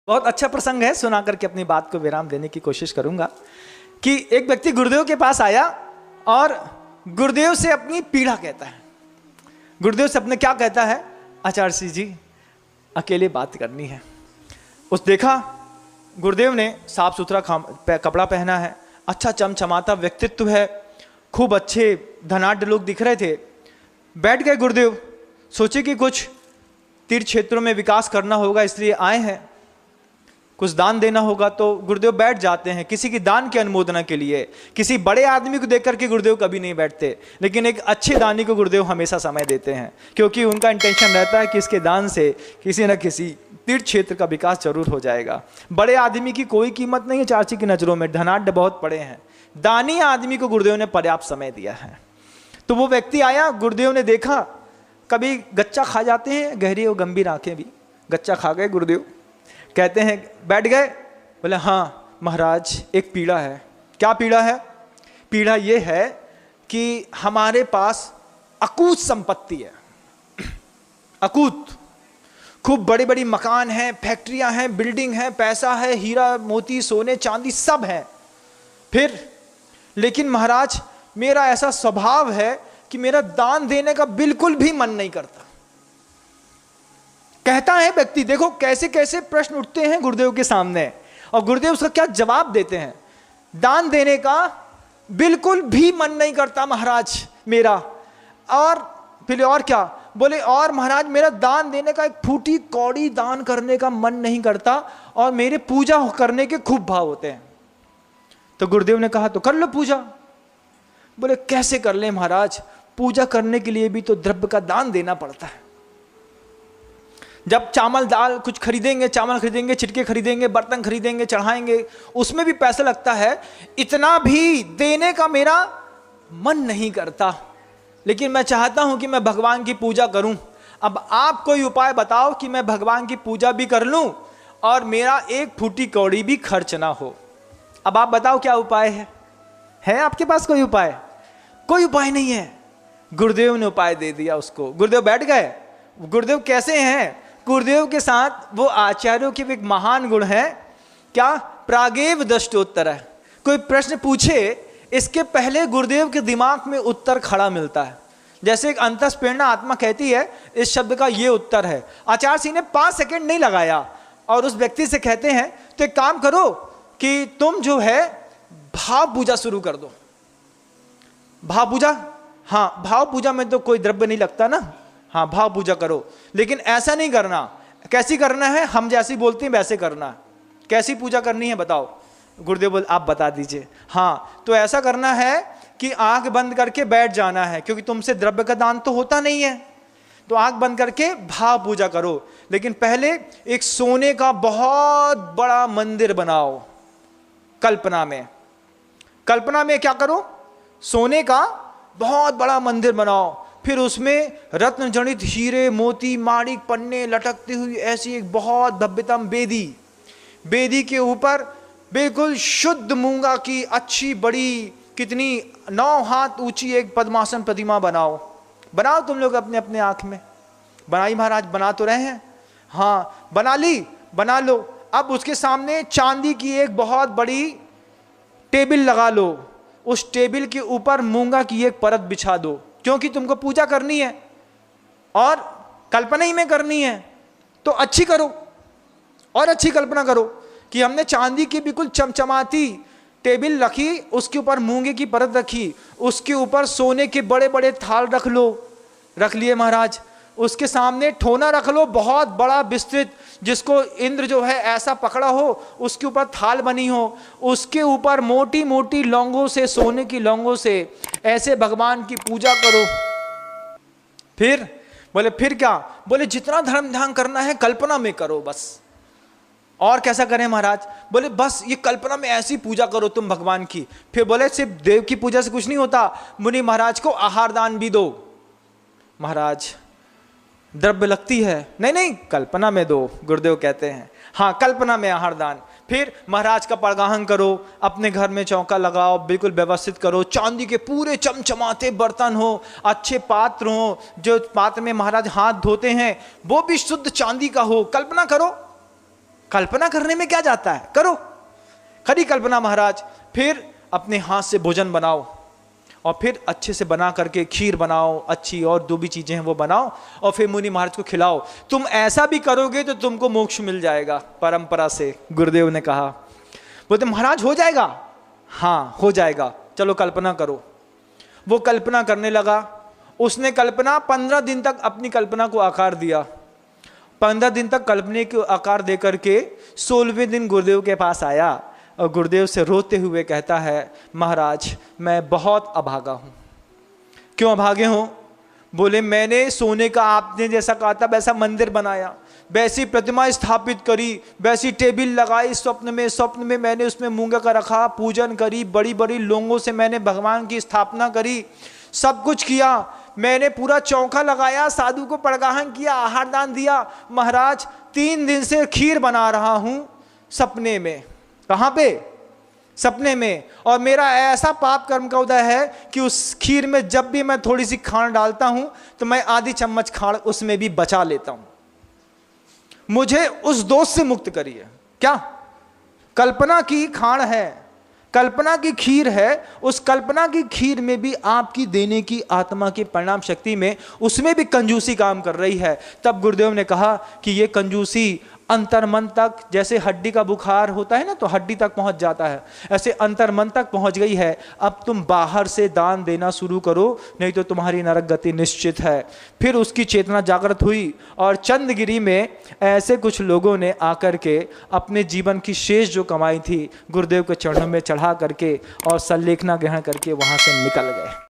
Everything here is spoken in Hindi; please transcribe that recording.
बहुत अच्छा प्रसंग है, सुना करके अपनी बात को विराम देने की कोशिश करूंगा कि एक व्यक्ति गुरुदेव के पास आया और गुरुदेव से अपनी पीड़ा कहता है। गुरुदेव से अपने क्या कहता है, आचार्य सिंह जी अकेले बात करनी है। उस देखा गुरुदेव ने साफ सुथरा कपड़ा पहना है, अच्छा चमचमाता व्यक्तित्व है, खूब अच्छे धनाढ्य लोग दिख रहे थे। बैठ गए गुरुदेव, सोचे कि कुछ तीर्थ क्षेत्रों में विकास करना होगा इसलिए आए हैं, कुछ दान देना होगा, तो गुरुदेव बैठ जाते हैं किसी की दान की अनुमोदना के लिए। किसी बड़े आदमी को देख करके गुरुदेव कभी नहीं बैठते, लेकिन एक अच्छे दानी को गुरुदेव हमेशा समय देते हैं, क्योंकि उनका इंटेंशन रहता है कि इसके दान से किसी न किसी तीर्थ क्षेत्र का विकास जरूर हो जाएगा। बड़े आदमी की कोई कीमत नहीं है चाची की नज़रों में, धनाढ्य बहुत बड़े हैं। दानी आदमी को गुरुदेव ने पर्याप्त समय दिया है। तो वो व्यक्ति आया, गुरुदेव ने देखा, कभी गच्चा खा जाते हैं, गहरी और गंभीर आंखें भी, गच्चा खा गए गुरुदेव। कहते हैं बैठ गए, बोले हाँ महाराज एक पीड़ा है। क्या पीड़ा है? पीड़ा ये है कि हमारे पास अकूत संपत्ति है, अकूत, खूब बड़ी बड़ी मकान हैं, फैक्ट्रियां हैं, बिल्डिंग है, पैसा है, हीरा मोती सोने चांदी सब है। फिर लेकिन महाराज मेरा ऐसा स्वभाव है कि मेरा दान देने का बिल्कुल भी मन नहीं करता। कहता है व्यक्ति, देखो कैसे कैसे प्रश्न उठते हैं गुरुदेव के सामने, और गुरुदेव उसका क्या जवाब देते हैं। दान देने का बिल्कुल भी मन नहीं करता महाराज मेरा। और फिर और क्या बोले, और महाराज मेरा दान देने का एक फूटी कौड़ी दान करने का मन नहीं करता, और मेरे पूजा करने के खूब भाव होते हैं। तो गुरुदेव ने कहा तो कर लो पूजा। बोले कैसे कर ले महाराज, पूजा करने के लिए भी तो द्रव्य का दान देना पड़ता है। जब चावल दाल कुछ खरीदेंगे, चावल खरीदेंगे, छिटके खरीदेंगे, बर्तन खरीदेंगे, चढ़ाएंगे, उसमें भी पैसा लगता है। इतना भी देने का मेरा मन नहीं करता, लेकिन मैं चाहता हूं कि मैं भगवान की पूजा करूं। अब आप कोई उपाय बताओ कि मैं भगवान की पूजा भी कर लूं और मेरा एक फूटी कौड़ी भी खर्च ना हो। अब आप बताओ क्या उपाय है आपके पास कोई उपाय? कोई उपाय नहीं है। गुरुदेव ने उपाय दे दिया उसको। गुरुदेव बैठ गए। गुरुदेव कैसे हैं? गुरुदेव के साथ वो आचार्यों के एक महान गुण है, क्या? प्रागेव दृष्टोत्तर है। कोई प्रश्न पूछे इसके पहले गुरुदेव के दिमाग में उत्तर खड़ा मिलता है। जैसे एक अंतस्प्रेरणा आत्मा कहती है इस शब्द का ये उत्तर है। आचार्य सिंह ने 5 सेकंड नहीं लगाया और उस व्यक्ति से कहते हैं तो एक काम करो कि तुम जो है भाव पूजा शुरू कर दो। भाव पूजा? हाँ, भाव पूजा में तो कोई द्रव्य नहीं लगता ना। हाँ, भाव पूजा करो, लेकिन ऐसा नहीं करना। कैसी करना है? हम जैसी बोलते हैं वैसे करना। कैसी पूजा करनी है बताओ? गुरुदेव बोल आप बता दीजिए। हाँ, तो ऐसा करना है कि आंख बंद करके बैठ जाना है, क्योंकि तुमसे द्रव्य का दान तो होता नहीं है, तो आंख बंद करके भाव पूजा करो। लेकिन पहले एक सोने का बहुत बड़ा मंदिर बनाओ। कल्पना में क्या करो? सोने का बहुत बड़ा मंदिर बनाओ, फिर उसमें रत्न जनित हीरे मोती माणिक पन्ने लटकती हुई ऐसी एक बहुत भव्यतम बेदी के ऊपर बिल्कुल शुद्ध मूंगा की अच्छी बड़ी कितनी 9 हाथ ऊंची एक पद्मासन प्रतिमा बनाओ तुम लोग अपने अपने आंख में। बनाई महाराज? बना तो रहे हैं। हाँ बना ली, बना लो। अब उसके सामने चांदी की एक बहुत बड़ी टेबल लगा लो, उस टेबल के ऊपर मूंगा की एक परत बिछा दो, क्योंकि तुमको पूजा करनी है और कल्पना ही में करनी है, तो अच्छी करो और अच्छी कल्पना करो कि हमने चांदी की बिल्कुल चमचमाती टेबल रखी, उसके ऊपर मूंगे की परत रखी, उसके ऊपर सोने के बड़े बड़े थाल रख लिए महाराज। उसके सामने ठोना रख लो बहुत बड़ा विस्तृत, जिसको इंद्र जो है ऐसा पकड़ा हो, उसके ऊपर थाल बनी हो, उसके ऊपर मोटी मोटी लौंगों से, सोने की लौंगों से ऐसे भगवान की पूजा करो। फिर बोले फिर क्या? बोले जितना धर्म ध्यान करना है कल्पना में करो बस। और कैसा करें महाराज? बोले बस ये कल्पना में ऐसी पूजा करो तुम भगवान की। फिर बोले सिर्फ देव की पूजा से कुछ नहीं होता, मुनि महाराज को आहार दान भी दो। महाराज द्रव्य लगती है, नहीं कल्पना में दो, गुरुदेव कहते हैं। हाँ, कल्पना में आहार दान। फिर महाराज का परगाहन करो, अपने घर में चौका लगाओ, बिल्कुल व्यवस्थित करो, चांदी के पूरे चमचमाते बर्तन हो, अच्छे पात्र हो, जो पात्र में महाराज हाथ धोते हैं वो भी शुद्ध चांदी का हो। कल्पना करो, कल्पना करने में क्या जाता है, करो खरी कल्पना महाराज। फिर अपने हाथ से भोजन बनाओ और फिर अच्छे से बना करके खीर बनाओ, अच्छी और जो भी चीजें हैं वो बनाओ और फिर मुनि महाराज को खिलाओ। तुम ऐसा भी करोगे तो तुमको मोक्ष मिल जाएगा परंपरा से। गुरुदेव ने कहा, बोलते महाराज हो जाएगा? हाँ हो जाएगा, चलो कल्पना करो। वो कल्पना करने लगा। उसने कल्पना 15 दिन तक अपनी कल्पना को आकार दिया। 15 दिन तक कल्पना को आकार दे करके 16वें दिन गुरुदेव के पास आया और गुरुदेव से रोते हुए कहता है, महाराज मैं बहुत अभागा हूँ। क्यों अभागे हो? बोले मैंने सोने का आपने जैसा कहा था वैसा मंदिर बनाया, वैसी प्रतिमा स्थापित करी, वैसी टेबल लगाई स्वप्न में मैंने उसमें मूंगा का रखा, पूजन करी, बड़ी बड़ी लोगों से मैंने भगवान की स्थापना करी, सब कुछ किया। मैंने पूरा चौका लगाया, साधु को परगाहन किया, आहार दान दिया। महाराज 3 दिन से खीर बना रहा हूं सपने में। कहां पे? सपने में। और मेरा ऐसा पाप कर्म का उदय है कि उस खीर में जब भी मैं थोड़ी सी खांड डालता हूं तो मैं आधी चम्मच खांड उसमें भी बचा लेता हूं। मुझे उस दोष से मुक्त करिए। क्या? कल्पना की खांड है, कल्पना की खीर है, उस कल्पना की खीर में भी आपकी देने की आत्मा की परिणाम शक्ति में उसमें भी कंजूसी काम कर रही है। तब गुरुदेव ने कहा कि ये कंजूसी अंतर्मन तक, जैसे हड्डी का बुखार होता है ना तो हड्डी तक पहुंच जाता है, ऐसे अंतर्मन तक पहुंच गई है। अब तुम बाहर से दान देना शुरू करो, नहीं तो तुम्हारी नरक गति निश्चित है। फिर उसकी चेतना जागृत हुई और चंदगिरी में ऐसे कुछ लोगों ने आकर के अपने जीवन की शेष जो कमाई थी गुरुदेव के चरणों में चढ़ा करके और संलेखना ग्रहण करके वहां से निकल गए।